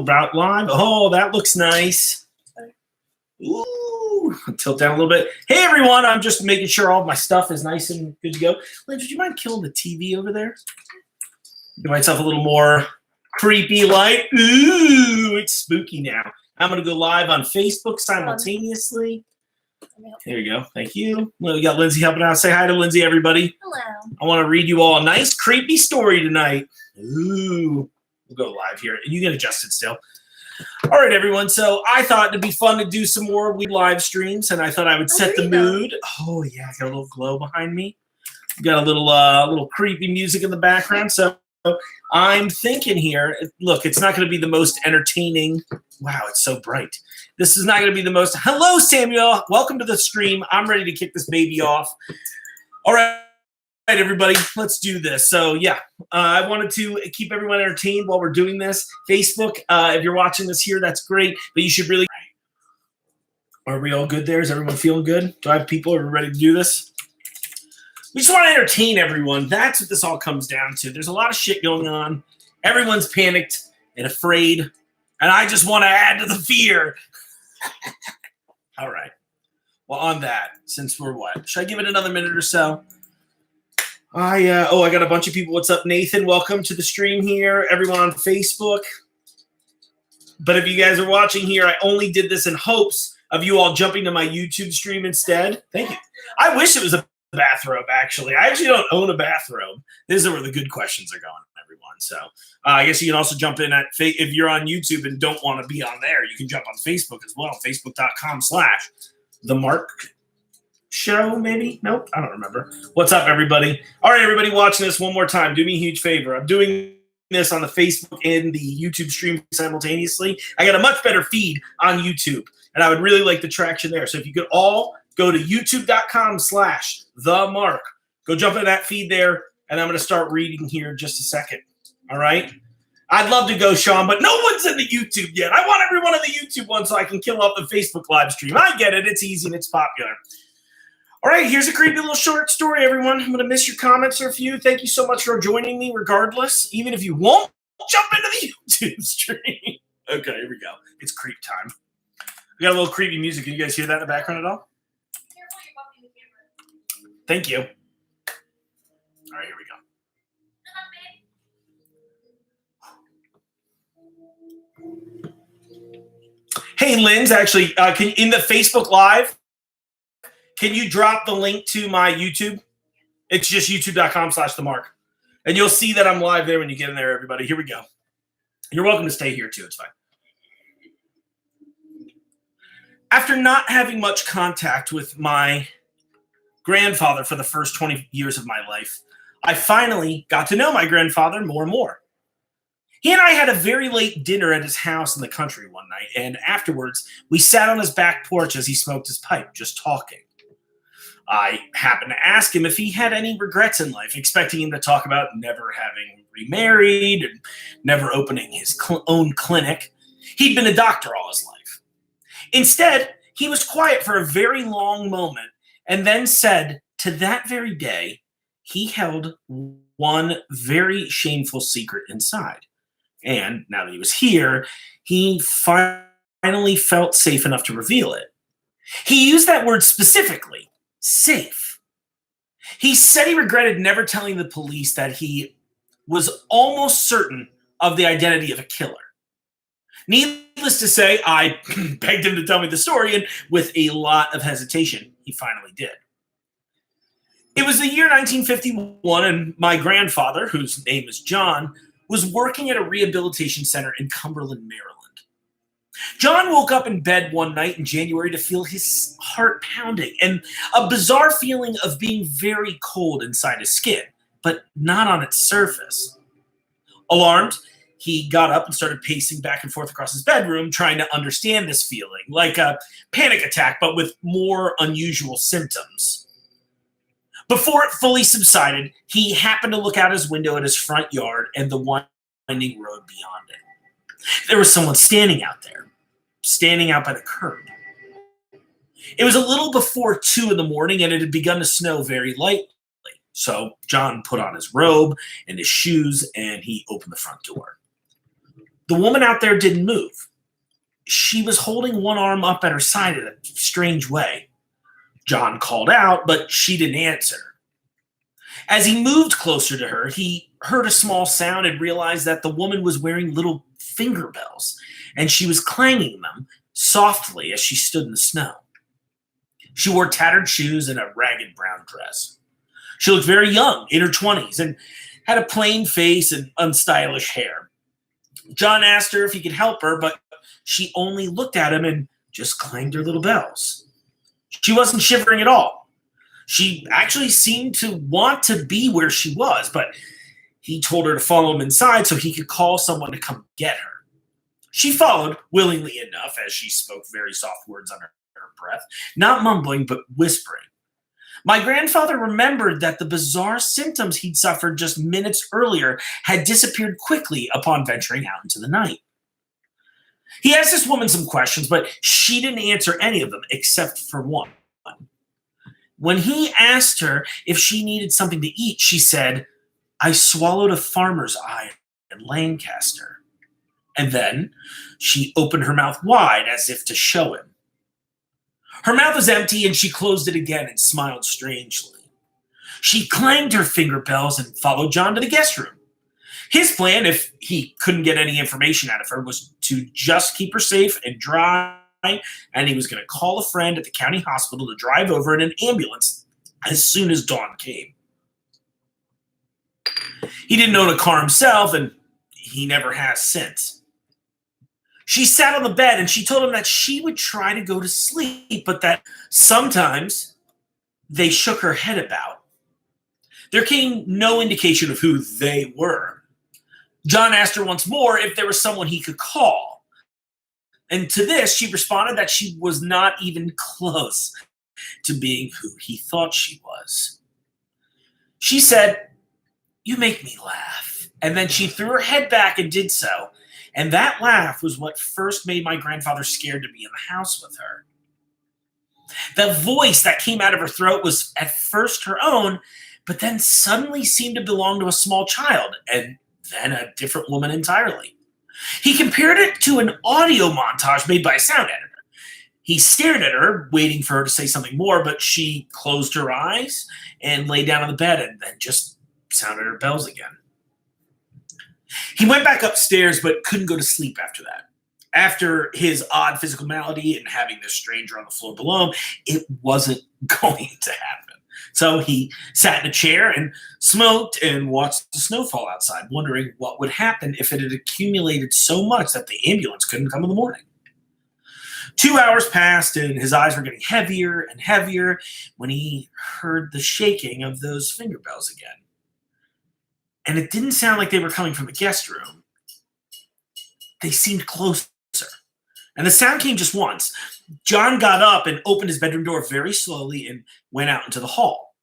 about live. Oh, that looks nice. Ooh, tilt down a little bit. Hey, everyone. I'm just making sure all of my stuff is nice and good to go. Lynn, would you mind killing the TV over there? Give myself a little more creepy light. Ooh, it's spooky now. I'm going to go live on Facebook simultaneously. There you go. Thank you. Well, we got Lindsay helping out. Say hi to Lindsay, everybody. Hello. I want to read you all a nice, creepy story tonight. Ooh. We'll go live here. You can adjust it still. All right, everyone. So I thought it'd be fun to do some more live streams, and I thought I would set the mood. Oh, yeah. Got a little glow behind me. Got a little creepy music in the background. So I'm thinking here, look, it's not going to be the most entertaining. Wow, it's so bright. This is not going to be the most. Hello, Samuel. Welcome to the stream. I'm ready to kick this baby off. All right, everybody, let's do this. So, yeah, I wanted to keep everyone entertained while we're doing this. Facebook, if you're watching this here, that's great. But you should really. Are we all good there? Is everyone feeling good? Do I have people who are ready to do this? We just want to entertain everyone. That's what this all comes down to. There's a lot of shit going on. Everyone's panicked and afraid. And I just want to add to the fear. All right. Well, on that, since we're what? Should I give it another minute or so? I got a bunch of people. What's up, Nathan? Welcome to the stream here. Everyone on Facebook. But if you guys are watching here, I only did this in hopes of you all jumping to my YouTube stream instead. Thank you. I wish it was a bathrobe, actually. I actually don't own a bathrobe. This is where the good questions are going, everyone. So I guess you can also jump in if you're on YouTube and don't want to be on there, you can jump on Facebook as well. Facebook.com/The Mark Show, maybe? Nope, I don't remember. What's up, everybody? All right, everybody watching this one more time, do me a huge favor. I'm doing this on the Facebook and the YouTube stream simultaneously. I got a much better feed on YouTube, and I would really like the traction there. So if you could all go to youtube.com/themark. Go jump into that feed there, and I'm going to start reading here in just a second. All right? I'd love to go, Sean, but no one's in the YouTube yet. I want everyone in the YouTube one so I can kill off the Facebook live stream. I get it. It's easy and it's popular. All right, here's a creepy little short story, everyone. I'm going to miss your comments or a few. Thank you so much for joining me regardless, even if you won't jump into the YouTube stream. Okay, here we go. It's creep time. We got a little creepy music. Can you guys hear that in the background at all? Thank you. All right, here we go. Hey, Lynn's actually, in the Facebook Live, can you drop the link to my YouTube? It's just youtube.com/themark. And you'll see that I'm live there when you get in there, everybody. Here we go. You're welcome to stay here, too. It's fine. After not having much contact with my grandfather for the first 20 years of my life, I finally got to know my grandfather more and more. He and I had a very late dinner at his house in the country one night, and afterwards, we sat on his back porch as he smoked his pipe, just talking. I happened to ask him if he had any regrets in life, expecting him to talk about never having remarried and never opening his own clinic. He'd been a doctor all his life. Instead, he was quiet for a very long moment and then said to that very day, he held one very shameful secret inside. And now that he was here, he finally felt safe enough to reveal it. He used that word specifically, safe. He said he regretted never telling the police that he was almost certain of the identity of a killer. Needless to say, I begged him to tell me the story, and with a lot of hesitation, he finally did. It was the year 1951, and my grandfather, whose name is John, was working at a rehabilitation center in Cumberland, Maryland. John woke up in bed one night in January to feel his heart pounding and a bizarre feeling of being very cold inside his skin, but not on its surface. Alarmed, he got up and started pacing back and forth across his bedroom, trying to understand this feeling, like a panic attack, but with more unusual symptoms. Before it fully subsided, he happened to look out his window at his front yard and the winding road beyond it. There was someone standing out there, standing out by the curb. It was a little before 2 in the morning, and it had begun to snow very lightly. So John put on his robe and his shoes, and he opened the front door. The woman out there didn't move. She was holding one arm up at her side in a strange way. John called out, but she didn't answer. As he moved closer to her, he heard a small sound and realized that the woman was wearing little finger bells, and she was clanging them softly as she stood in the snow. She wore tattered shoes and a ragged brown dress. She looked very young, in her 20s, and had a plain face and unstylish hair. John asked her if he could help her, but she only looked at him and just clanged her little bells. She wasn't shivering at all. She actually seemed to want to be where she was, but he told her to follow him inside so he could call someone to come get her. She followed, willingly enough, as she spoke very soft words under her breath, not mumbling, but whispering. My grandfather remembered that the bizarre symptoms he'd suffered just minutes earlier had disappeared quickly upon venturing out into the night. He asked this woman some questions, but she didn't answer any of them except for one. When he asked her if she needed something to eat, she said, "I swallowed a farmer's eye in Lancaster." And then she opened her mouth wide as if to show him. Her mouth was empty, and she closed it again and smiled strangely. She clanged her finger bells and followed John to the guest room. His plan, if he couldn't get any information out of her, was to just keep her safe and dry, and he was going to call a friend at the county hospital to drive over in an ambulance as soon as dawn came. He didn't own a car himself, and he never has since. She sat on the bed, and she told him that she would try to go to sleep, but that sometimes they shook her head about. There came no indication of who they were. John asked her once more if there was someone he could call. And to this, she responded that she was not even close to being who he thought she was. She said, "You make me laugh." And then she threw her head back and did so. And that laugh was what first made my grandfather scared to be in the house with her. The voice that came out of her throat was at first her own, but then suddenly seemed to belong to a small child, and then a different woman entirely. He compared it to an audio montage made by a sound editor. He stared at her, waiting for her to say something more, but she closed her eyes and lay down on the bed and then just sounded her bells again. He went back upstairs, but couldn't go to sleep after that. After his odd physical malady and having this stranger on the floor below him, it wasn't going to happen. So he sat in a chair and smoked and watched the snowfall outside, wondering what would happen if it had accumulated so much that the ambulance couldn't come in the morning. 2 hours passed, and his eyes were getting heavier and heavier when he heard the shaking of those finger bells again. And it didn't sound like they were coming from the guest room. They seemed closer. And the sound came just once. John got up and opened his bedroom door very slowly and went out into the hall.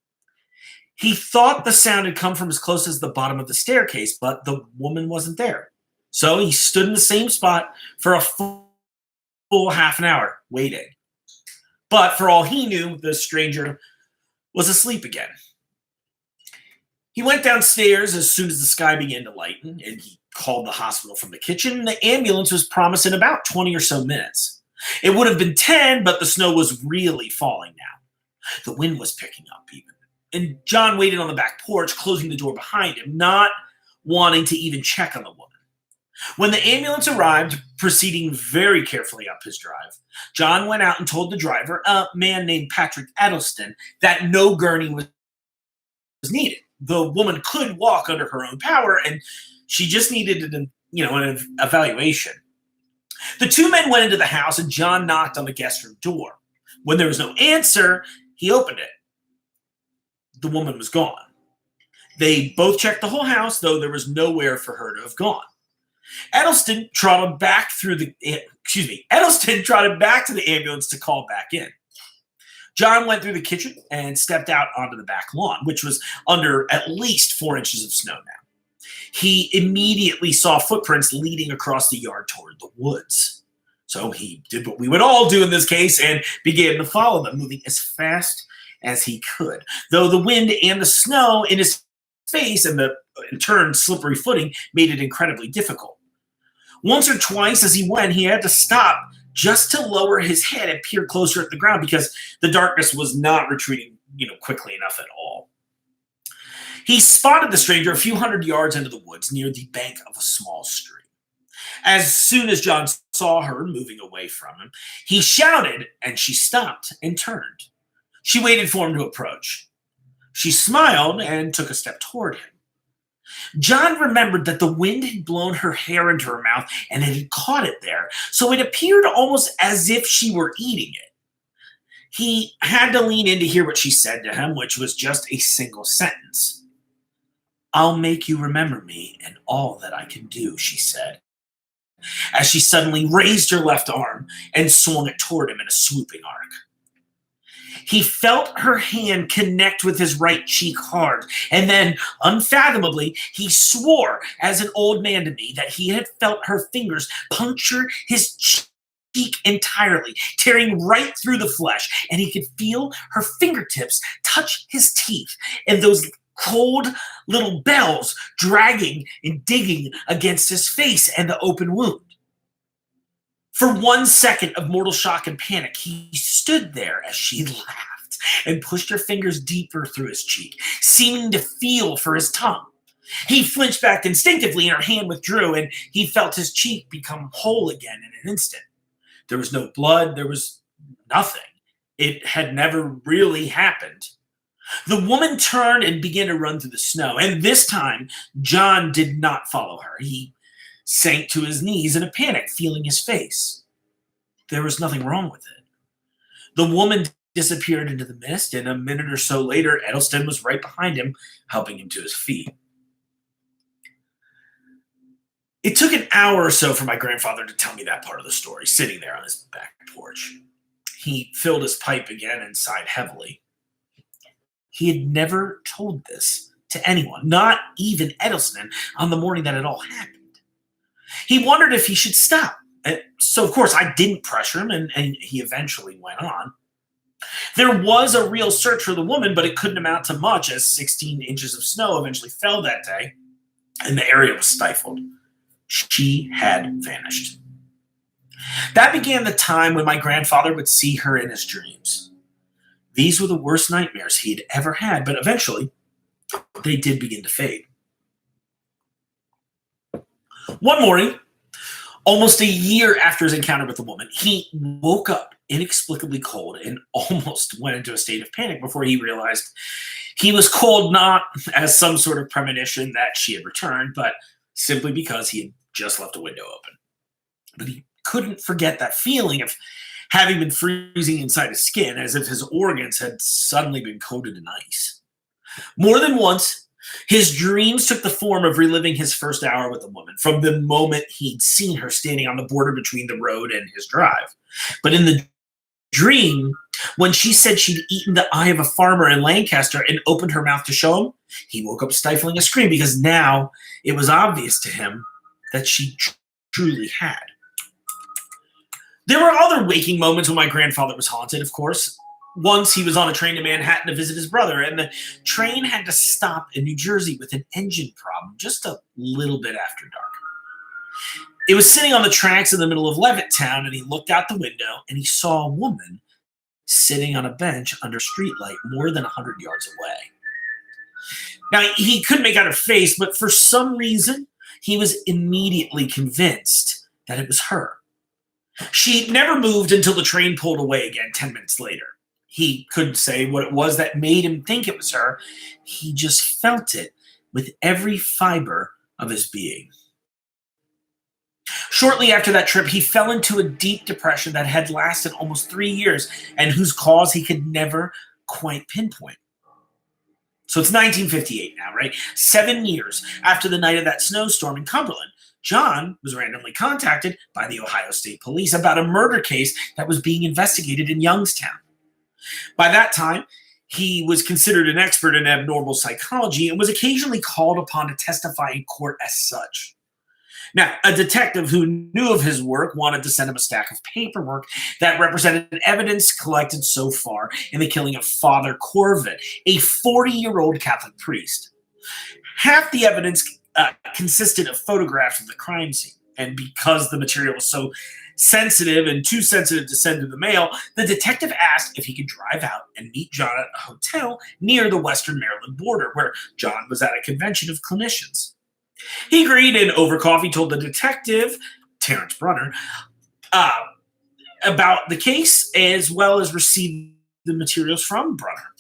He thought the sound had come from as close as the bottom of the staircase, but the woman wasn't there. So he stood in the same spot for a full half an hour, waiting. But for all he knew, the stranger was asleep again. He went downstairs as soon as the sky began to lighten, and he called the hospital from the kitchen. The ambulance was promised in about 20 or so minutes. It would have been 10, but the snow was really falling now. The wind was picking up even. And John waited on the back porch, closing the door behind him, not wanting to even check on the woman. When the ambulance arrived, proceeding very carefully up his drive, John went out and told the driver, a man named Patrick Edelston, that no gurney was needed. The woman could walk under her own power, and she just needed an evaluation. The two men went into the house, and John knocked on the guest room door. When there was no answer, he opened it. The woman was gone. They both checked the whole house, though there was nowhere for her to have gone. Edelston trotted back to the ambulance to call back in. John went through the kitchen and stepped out onto the back lawn, which was under at least 4 inches of snow now. He immediately saw footprints leading across the yard toward the woods. So he did what we would all do in this case and began to follow them, moving as fast as he could, though the wind and the snow in his face and the, in turn, slippery footing made it incredibly difficult. Once or twice as he went, he had to stop just to lower his head and peer closer at the ground because the darkness was not retreating, quickly enough at all. He spotted the stranger a few hundred yards into the woods near the bank of a small stream. As soon as John saw her moving away from him, he shouted, and she stopped and turned. She waited for him to approach. She smiled and took a step toward him. John remembered that the wind had blown her hair into her mouth and it had caught it there, so it appeared almost as if she were eating it. He had to lean in to hear what she said to him, which was just a single sentence. "I'll make you remember me and all that I can do," she said, as she suddenly raised her left arm and swung it toward him in a swooping arc. He felt her hand connect with his right cheek hard, and then, unfathomably, he swore as an old man to me that he had felt her fingers puncture his cheek entirely, tearing right through the flesh, and he could feel her fingertips touch his teeth, and those cold little bells dragging and digging against his face and the open wound. For 1 second of mortal shock and panic, he stood there as she laughed and pushed her fingers deeper through his cheek, seeming to feel for his tongue. He flinched back instinctively and her hand withdrew, and he felt his cheek become whole again in an instant. There was no blood, there was nothing. It had never really happened. The woman turned and began to run through the snow, and this time, John did not follow her. He sank to his knees in a panic, feeling his face. There was nothing wrong with it. The woman disappeared into the mist, and a minute or so later, Edelston was right behind him, helping him to his feet. It took an hour or so for my grandfather to tell me that part of the story, sitting there on his back porch. He filled his pipe again and sighed heavily. He had never told this to anyone, not even Edelston, on the morning that it all happened. He wondered if he should stop. So, of course, I didn't pressure him, and he eventually went on. There was a real search for the woman, but it couldn't amount to much, as 16 inches of snow eventually fell that day, and the area was stifled. She had vanished. That began the time when my grandfather would see her in his dreams. These were the worst nightmares he'd ever had, but eventually they did begin to fade. One morning, almost a year after his encounter with the woman, he woke up inexplicably cold and almost went into a state of panic before he realized he was cold not as some sort of premonition that she had returned, but simply because he had just left a window open. But he couldn't forget that feeling of having been freezing inside his skin, as if his organs had suddenly been coated in ice. More than once, his dreams took the form of reliving his first hour with the woman, from the moment he'd seen her standing on the border between the road and his drive. But in the dream, when she said she'd eaten the eye of a farmer in Lancaster and opened her mouth to show him, he woke up stifling a scream, because now it was obvious to him that she truly had. There were other waking moments when my grandfather was haunted, of course. Once he was on a train to Manhattan to visit his brother, and the train had to stop in New Jersey with an engine problem just a little bit after dark. It was sitting on the tracks in the middle of Levittown, and he looked out the window and he saw a woman sitting on a bench under a streetlight more than 100 yards away. Now, he couldn't make out her face, but for some reason, he was immediately convinced that it was her. She never moved until the train pulled away again 10 minutes later. He couldn't say what it was that made him think it was her. He just felt it with every fiber of his being. Shortly after that trip, he fell into a deep depression that had lasted almost 3 years and whose cause he could never quite pinpoint. So it's 1958 now, right? 7 years after the night of that snowstorm in Cumberland, John was randomly contacted by the Ohio State Police about a murder case that was being investigated in Youngstown. By that time, he was considered an expert in abnormal psychology and was occasionally called upon to testify in court as such. Now, a detective who knew of his work wanted to send him a stack of paperwork that represented evidence collected so far in the killing of Father Corvett, a 40-year-old Catholic priest. Half the evidence consisted of photographs of the crime scene, And because the material was so sensitive and too sensitive to send to the mail, the detective asked if he could drive out and meet John at a hotel near the Western Maryland border, where John was at a convention of clinicians. He agreed, and over coffee told the detective, Terrence Brunner, about the case, as well as received the materials from Brunner.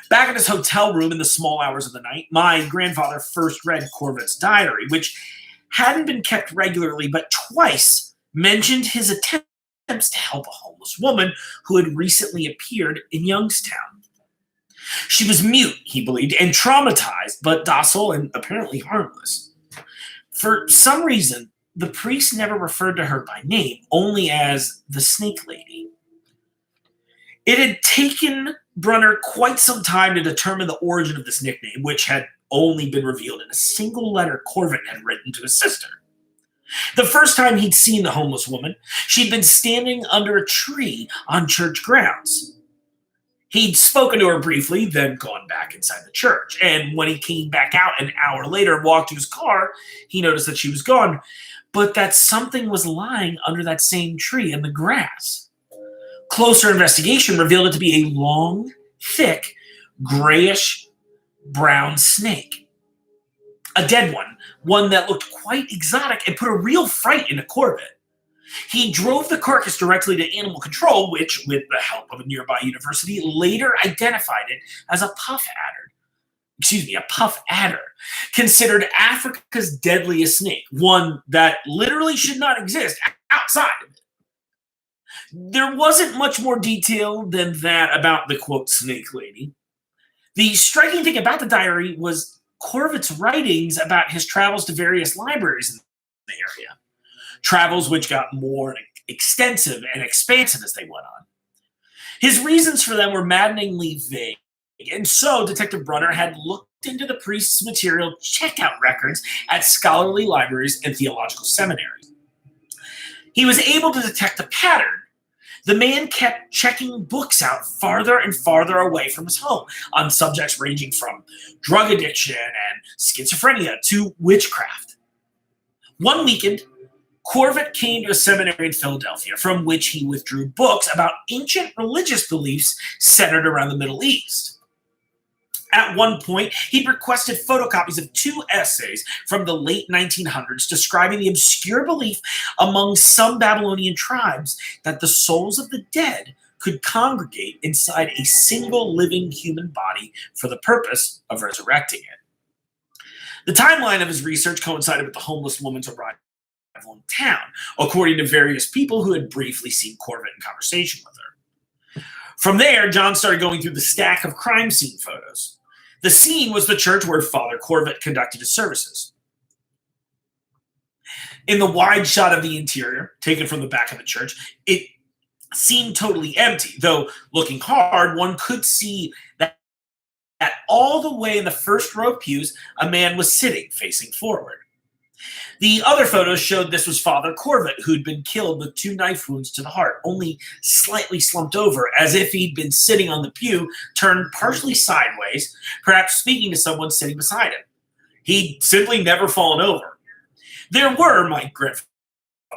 Back in his hotel room in the small hours of the night, my grandfather first read Corvett's diary, which hadn't been kept regularly, but twice mentioned his attempts to help a homeless woman who had recently appeared in Youngstown. She was mute, he believed, and traumatized, but docile and apparently harmless. For some reason, the priest never referred to her by name, only as the Snake Lady. It had taken Brunner quite some time to determine the origin of this nickname, which had only been revealed in a single letter Corvett had written to his sister. The first time he'd seen the homeless woman, she'd been standing under a tree on church grounds. He'd spoken to her briefly, then gone back inside the church. And when he came back out an hour later and walked to his car, he noticed that she was gone, but that something was lying under that same tree in the grass. Closer investigation revealed it to be a long, thick, grayish-brown snake. A dead one that looked quite exotic and put a real fright into Corvett. He drove the carcass directly to animal control, which, with the help of a nearby university, later identified it as a puff adder, considered Africa's deadliest snake, one that literally should not exist outside of it. There wasn't much more detail than that about the, quote, Snake Lady. The striking thing about the diary was Corvett's writings about his travels to various libraries in the area, travels which got more extensive and expansive as they went on. His reasons for them were maddeningly vague, and so Detective Brunner had looked into the priest's material checkout records at scholarly libraries and theological seminaries. He was able to detect a pattern. The man kept checking books out farther and farther away from his home on subjects ranging from drug addiction and schizophrenia to witchcraft. One weekend, Corvett came to a seminary in Philadelphia from which he withdrew books about ancient religious beliefs centered around the Middle East. At one point, he requested photocopies of 2 essays from the late 1900s describing the obscure belief among some Babylonian tribes that the souls of the dead could congregate inside a single living human body for the purpose of resurrecting it. The timeline of his research coincided with the homeless woman's arrival in town, according to various people who had briefly seen Corvett in conversation with her. From there, John started going through the stack of crime scene photos. The scene was the church where Father Corvett conducted his services. In the wide shot of the interior, taken from the back of the church, it seemed totally empty, though looking hard, one could see that all the way in the first row of pews, a man was sitting, facing forward. The other photos showed this was Father Corvett, who'd been killed with 2 knife wounds to the heart, only slightly slumped over, as if he'd been sitting on the pew, turned partially sideways, perhaps speaking to someone sitting beside him. He'd simply never fallen over. There were, my grandfather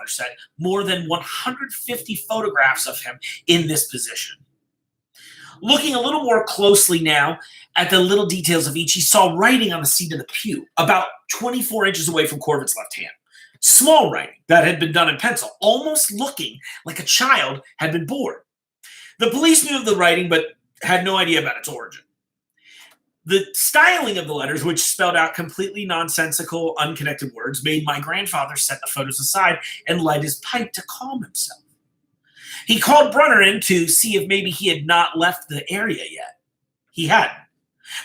said, more than 150 photographs of him in this position. Looking a little more closely now at the little details of each, he saw writing on the seat of the pew, about 24 inches away from Corvett's left hand. Small writing that had been done in pencil, almost looking like a child had been born. The police knew of the writing, but had no idea about its origin. The styling of the letters, which spelled out completely nonsensical, unconnected words, made my grandfather set the photos aside and light his pipe to calm himself. He called Brunner in to see if maybe he had not left the area yet. He hadn't.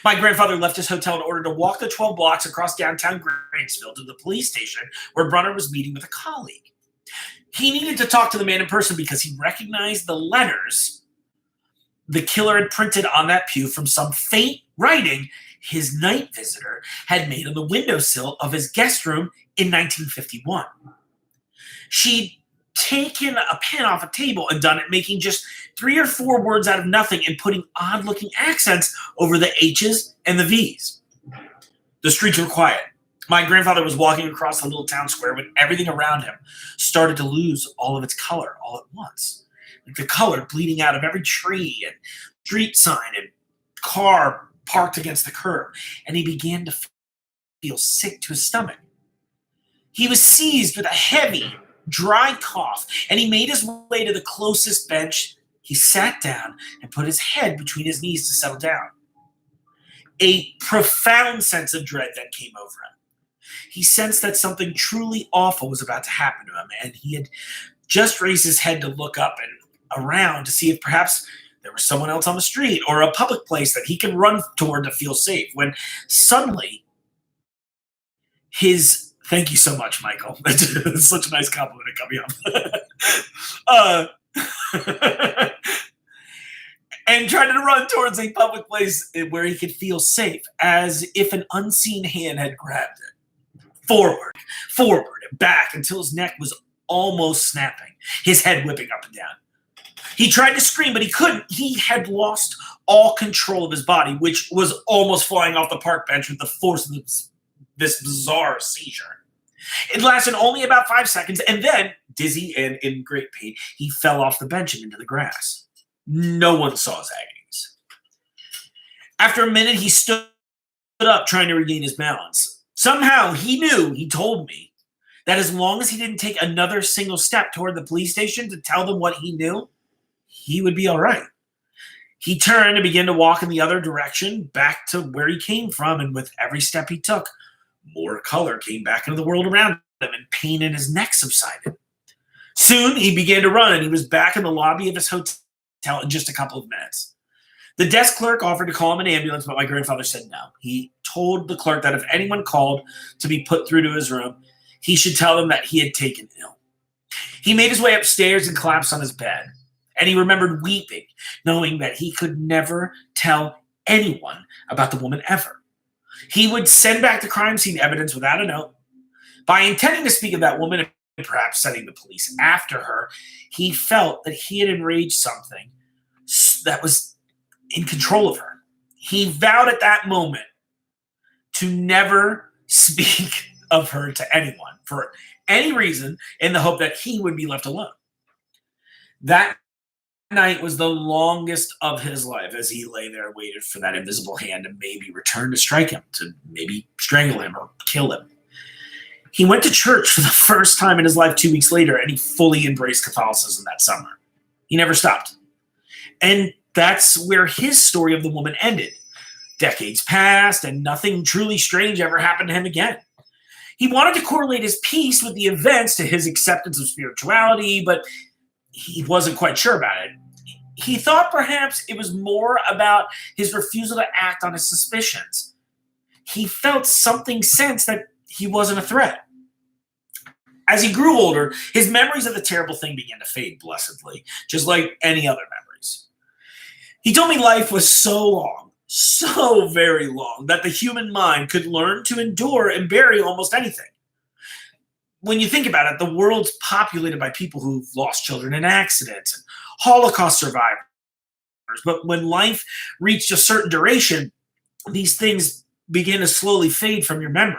My grandfather left his hotel in order to walk the 12 blocks across downtown Grainsville to the police station where Brunner was meeting with a colleague. He needed to talk to the man in person because he recognized the letters the killer had printed on that pew from some faint writing his night visitor had made on the windowsill of his guest room in 1951. She'd taken a pen off a table and done it, making just 3 or 4 words out of nothing and putting odd-looking accents over the H's and the V's. The streets were quiet. My grandfather was walking across the little town square when everything around him started to lose all of its color all at once. Like the color bleeding out of every tree and street sign and car parked against the curb. And he began to feel sick to his stomach. He was seized with a heavy, dry cough, and he made his way to the closest bench. He sat down and put his head between his knees to settle down. A profound sense of dread then came over him. He sensed that something truly awful was about to happen to him, and he had just raised his head to look up and around to see if perhaps there was someone else on the street or a public place that he could run toward to feel safe, when suddenly thank you so much, Michael. That's such a nice compliment to come up. And tried to run towards a public place where he could feel safe, as if an unseen hand had grabbed it. Forward, and back until his neck was almost snapping, his head whipping up and down. He tried to scream, but he couldn't. He had lost all control of his body, which was almost flying off the park bench with the force of this bizarre seizure. It lasted only about 5 seconds, and then, dizzy and in great pain, he fell off the bench and into the grass. No one saw his agonies. After a minute, he stood up, trying to regain his balance. Somehow, he told me, that as long as he didn't take another single step toward the police station to tell them what he knew, he would be all right. He turned and began to walk in the other direction, back to where he came from, and with every step he took, more color came back into the world around him, and pain in his neck subsided. Soon, he began to run, and he was back in the lobby of his hotel in just a couple of minutes. The desk clerk offered to call him an ambulance, but my grandfather said no. He told the clerk that if anyone called to be put through to his room, he should tell them that he had taken ill. He made his way upstairs and collapsed on his bed. And he remembered weeping, knowing that he could never tell anyone about the woman ever. He would send back the crime scene evidence without a note. By intending to speak of that woman and perhaps sending the police after her, he felt that he had enraged something that was in control of her. He vowed at that moment to never speak of her to anyone for any reason, in the hope that he would be left alone. That night was the longest of his life, as he lay there and waited for that invisible hand to maybe return to strike him, to maybe strangle him or kill him. He went to church for the first time in his life 2 weeks later, and he fully embraced Catholicism that summer. He never stopped. And that's where his story of the woman ended. Decades passed, and nothing truly strange ever happened to him again. He wanted to correlate his peace with the events to his acceptance of spirituality, but he wasn't quite sure about it. He thought perhaps it was more about his refusal to act on his suspicions. He felt something sense that he wasn't a threat. As he grew older, his memories of the terrible thing began to fade blessedly, just like any other memories. He told me life was so long, so very long, that the human mind could learn to endure and bury almost anything. When you think about it, the world's populated by people who've lost children in accidents and Holocaust survivors. But when life reached a certain duration, these things begin to slowly fade from your memory.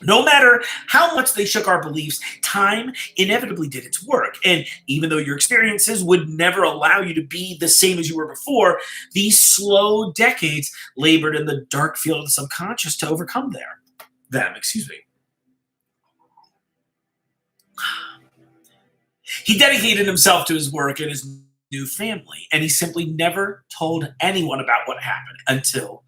No matter how much they shook our beliefs, time inevitably did its work. And even though your experiences would never allow you to be the same as you were before, these slow decades labored in the dark field of the subconscious to overcome them. He dedicated himself to his work and his new family, and he simply never told anyone about what happened until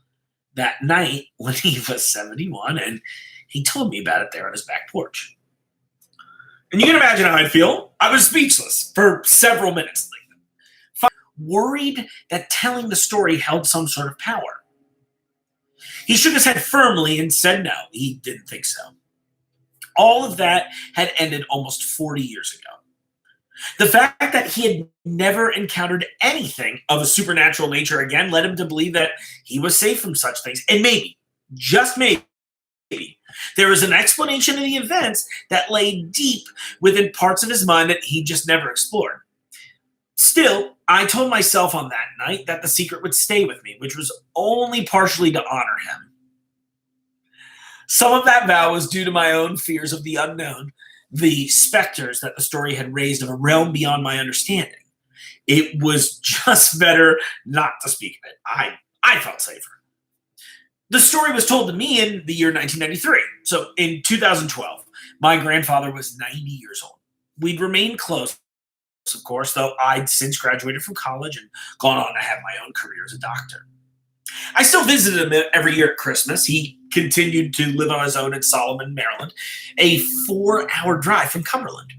that night when he was 71, and he told me about it there on his back porch. And you can imagine how I'd feel. I was speechless for several minutes, worried that telling the story held some sort of power. He shook his head firmly and said no, he didn't think so. All of that had ended almost 40 years ago. The fact that he had never encountered anything of a supernatural nature again led him to believe that he was safe from such things. And maybe, just maybe, there was an explanation of the events that lay deep within parts of his mind that he just never explored. Still, I told myself on that night that the secret would stay with me, which was only partially to honor him. Some of that vow was due to my own fears of the unknown, the specters that the story had raised of a realm beyond my understanding. It was just better not to speak of it. I felt safer. The story was told to me in the year 1993. So in 2012, my grandfather was 90 years old. We'd remained close, of course, though I'd since graduated from college and gone on to have my own career as a doctor. I still visited him every year at Christmas. He continued to live on his own in Solomon, Maryland, a 4-hour drive from Cumberland.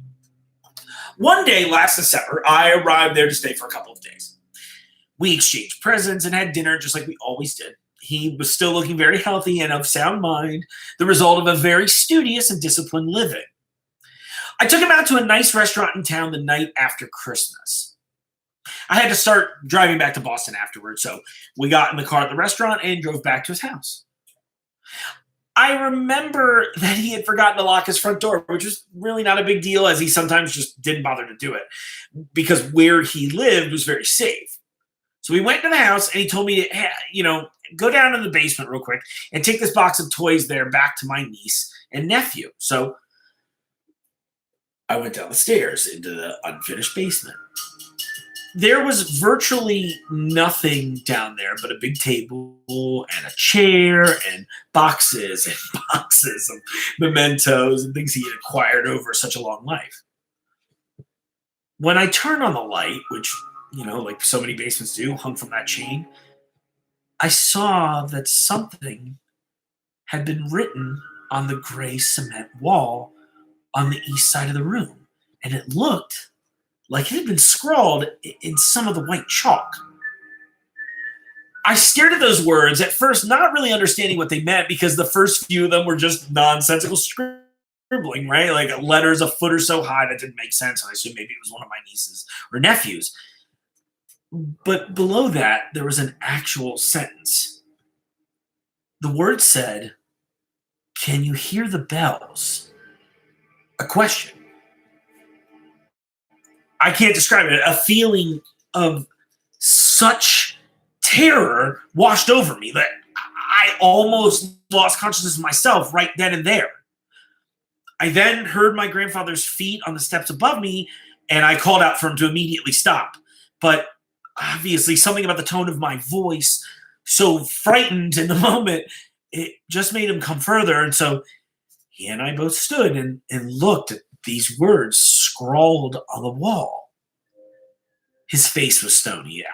One day last December, I arrived there to stay for a couple of days. We exchanged presents and had dinner just like we always did. He was still looking very healthy and of sound mind, the result of a very studious and disciplined living. I took him out to a nice restaurant in town the night after Christmas. I had to start driving back to Boston afterwards, so we got in the car at the restaurant and drove back to his house. I remember that he had forgotten to lock his front door, which was really not a big deal, as he sometimes just didn't bother to do it, because where he lived was very safe. So we went to the house, and he told me to, go down to the basement real quick and take this box of toys there back to my niece and nephew. So I went down the stairs into the unfinished basement. There was virtually nothing down there but a big table and a chair and boxes of mementos and things he had acquired over such a long life. When I turned on the light, which, like so many basements do, hung from that chain, I saw that something had been written on the gray cement wall on the east side of the room, and it looked like it had been scrawled in some of the white chalk. I stared at those words, at first not really understanding what they meant, because the first few of them were just nonsensical scribbling, right? Like letters a foot or so high that didn't make sense, and I assumed maybe it was one of my nieces or nephews. But below that, there was an actual sentence. The word said, "Can you hear the bells?" A question. I can't describe it. A feeling of such terror washed over me that I almost lost consciousness of myself right then and there. I then heard my grandfather's feet on the steps above me, and I called out for him to immediately stop. But obviously, something about the tone of my voice, so frightened in the moment, it just made him come further. And so he and I both stood and looked at these words scrawled on the wall. His face was stony.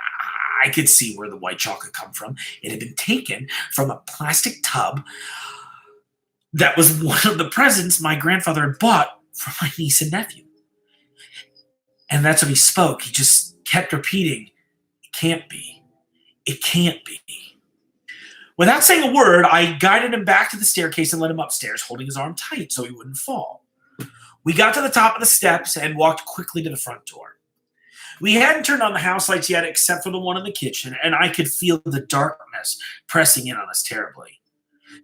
I could see where the white chalk had come from. It had been taken from a plastic tub that was one of the presents my grandfather had bought for my niece and nephew. And that's when he spoke. He just kept repeating, "It can't be. It can't be." Without saying a word, I guided him back to the staircase and led him upstairs, holding his arm tight so he wouldn't fall. We got to the top of the steps and walked quickly to the front door. We hadn't turned on the house lights yet, except for the one in the kitchen, and I could feel the darkness pressing in on us terribly.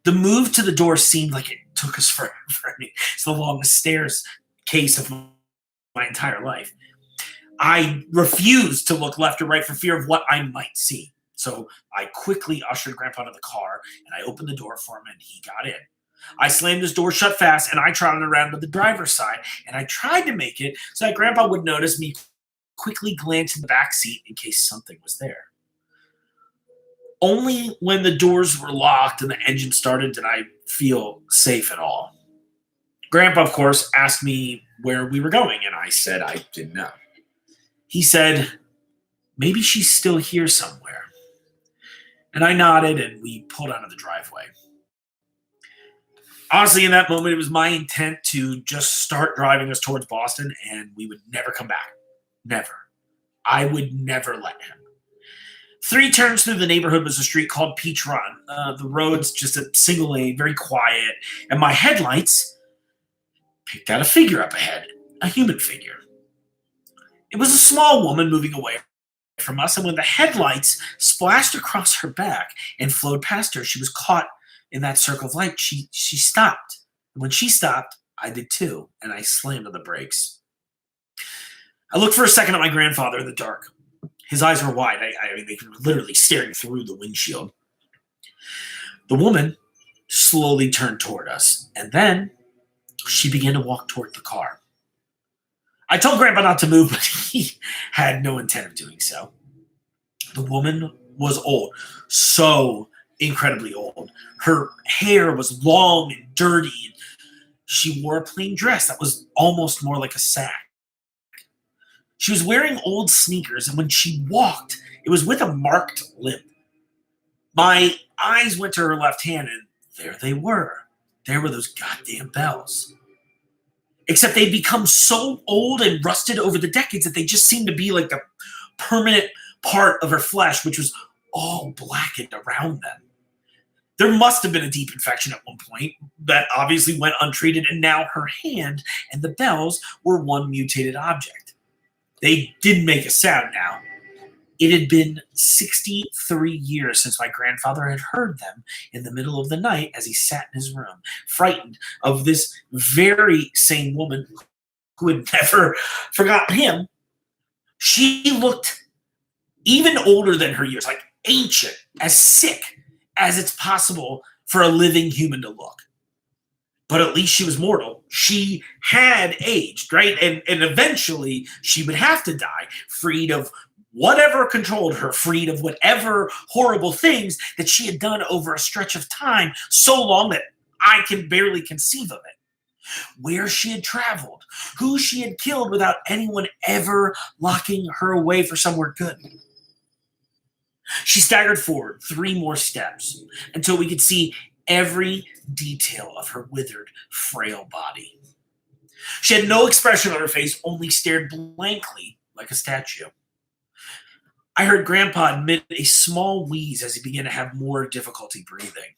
The move to the door seemed like it took us forever. It's the longest staircase of my entire life. I refused to look left or right for fear of what I might see. So I quickly ushered Grandpa to the car, and I opened the door for him, and he got in. I slammed his door shut fast, and I trotted around to the driver's side, and I tried to make it so that Grandpa would notice me quickly glance in the back seat in case something was there. Only when the doors were locked and the engine started did I feel safe at all. Grandpa, of course, asked me where we were going, and I said I didn't know. He said, "Maybe she's still here somewhere." And I nodded, and we pulled out of the driveway. Honestly, in that moment, it was my intent to just start driving us towards Boston, and we would never come back. Never. I would never let him. 3 turns through the neighborhood was a street called Peach Run. The road's just a single lane, very quiet, and my headlights picked out a figure up ahead, a human figure. It was a small woman moving away from us, and when the headlights splashed across her back and flowed past her, she was caught in that circle of light. She stopped. And when she stopped, I did too, and I slammed on the brakes. I looked for a second at my grandfather in the dark. His eyes were wide. I mean, they were literally staring through the windshield. The woman slowly turned toward us, and then she began to walk toward the car. I told Grandpa not to move, but he had no intent of doing so. The woman was old, so incredibly old. Her hair was long and dirty. She wore a plain dress that was almost more like a sack. She was wearing old sneakers, and when she walked, it was with a marked limp. My eyes went to her left hand, and there they were. There were those goddamn bells. Except they'd become so old and rusted over the decades that they just seemed to be like the permanent part of her flesh, which was all blackened around them. There must have been a deep infection at one point that obviously went untreated, and now her hand and the bells were one mutated object. They didn't make a sound now. It had been 63 years since my grandfather had heard them in the middle of the night as he sat in his room, frightened of this very same woman who had never forgotten him. She looked even older than her years, like ancient, as sick as it's possible for a living human to look. But at least she was mortal. She had aged, right? And eventually she would have to die, freed of whatever controlled her, freed of whatever horrible things that she had done over a stretch of time so long that I can barely conceive of it. Where she had traveled, who she had killed without anyone ever locking her away for somewhere good. She staggered forward 3 more steps until we could see every detail of her withered, frail body. She had no expression on her face, only stared blankly like a statue. I heard Grandpa emit a small wheeze as he began to have more difficulty breathing.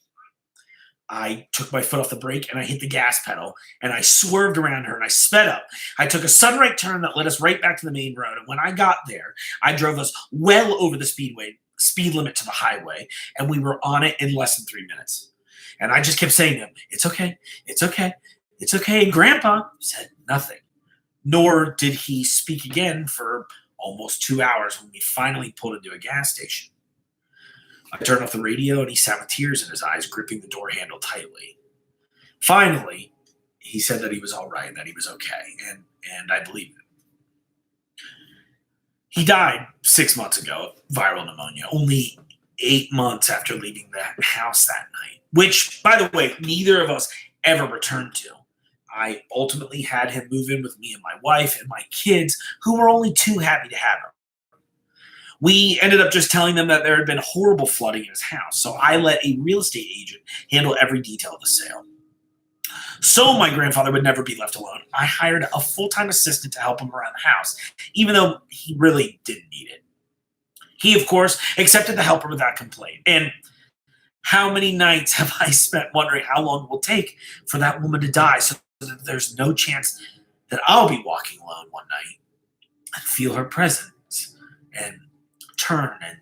I took my foot off the brake and I hit the gas pedal and I swerved around her and I sped up. I took a sudden right turn that led us right back to the main road. And when I got there, I drove us well over the speed limit to the highway, and we were on it in less than 3 minutes. And I just kept saying to him, "It's okay, it's okay, it's okay." And Grandpa said nothing, nor did he speak again for almost 2 hours when we finally pulled into a gas station. I turned off the radio and he sat with tears in his eyes, gripping the door handle tightly. Finally, he said that he was all right, that he was okay, and I believed him. He died 6 months ago of viral pneumonia, only 8 months after leaving the house that night, which, by the way, neither of us ever returned to. I ultimately had him move in with me and my wife and my kids, who were only too happy to have him. We ended up just telling them that there had been horrible flooding in his house, so I let a real estate agent handle every detail of the sale. So my grandfather would never be left alone. I hired a full-time assistant to help him around the house, even though he really didn't need it. He, of course, accepted the helper without complaint. And how many nights have I spent wondering how long it will take for that woman to die so that there's no chance that I'll be walking alone one night and feel her presence and turn and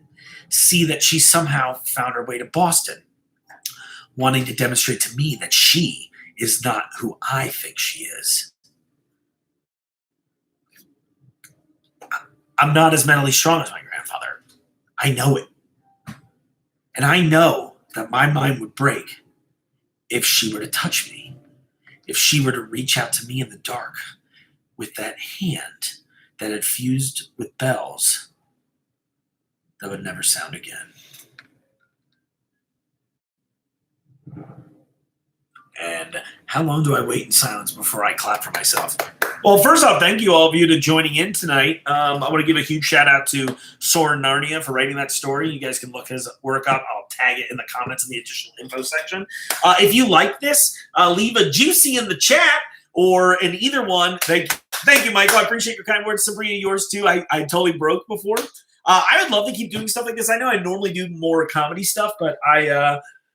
see that she somehow found her way to Boston, wanting to demonstrate to me that she is not who I think she is. I'm not as mentally strong as my grandfather. I know it. And I know that my mind would break if she were to touch me, if she were to reach out to me in the dark with that hand that had fused with bells that would never sound again. And how long do I wait in silence before I clap for myself? Well, first off, thank you all of you to joining in tonight. I want to give a huge shout out to Soren Narnia for writing that story. You guys can look his work up. I'll tag it in the comments in the additional info section. If you like this, leave a juicy in the chat or in either one. Thank you, Michael. I appreciate your kind words. Sabrina, yours too. I totally broke before. I would love to keep doing stuff like this. I know I normally do more comedy stuff, but I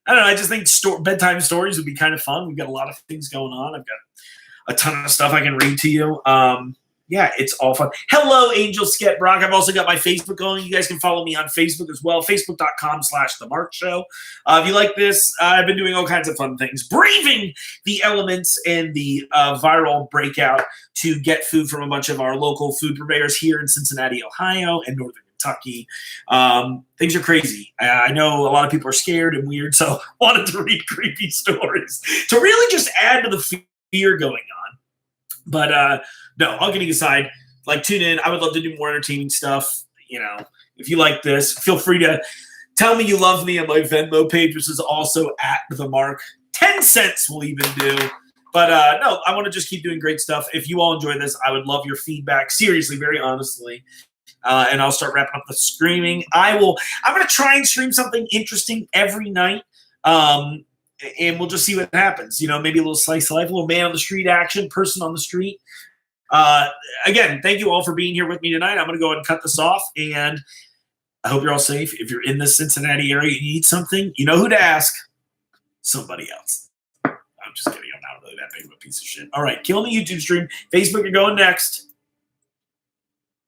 don't know. I just think bedtime stories would be kind of fun. We've got a lot of things going on. I've got a ton of stuff I can read to you. Yeah, it's all fun. Hello, Angel Sket Brock. I've also got my Facebook going. You guys can follow me on Facebook as well. Facebook.com/The Mark Show. If you like this, I've been doing all kinds of fun things. Braving the elements and the viral breakout to get food from a bunch of our local food purveyors here in Cincinnati, Ohio, and Northern Kentucky. Things are crazy. I know a lot of people are scared and weird, so wanted to read creepy stories to really just add to the fear going on. But no, all kidding aside, like tune in. I would love to do more entertaining stuff. If you like this, feel free to tell me you love me on my Venmo page, which is also at the mark. 10 cents will even do. But no, I want to just keep doing great stuff. If you all enjoy this, I would love your feedback. Seriously, very honestly. And I'll start wrapping up the streaming. I'm going to try and stream something interesting every night. And we'll just see what happens. Maybe a little slice of life, a little man on the street action, person on the street. Again, thank you all for being here with me tonight. I'm going to go ahead and cut this off. And I hope you're all safe. If you're in the Cincinnati area and you need something, you know who to ask. Somebody else. I'm just kidding. I'm not really that big of a piece of shit. All right. Kill me YouTube stream. Facebook, you're going next.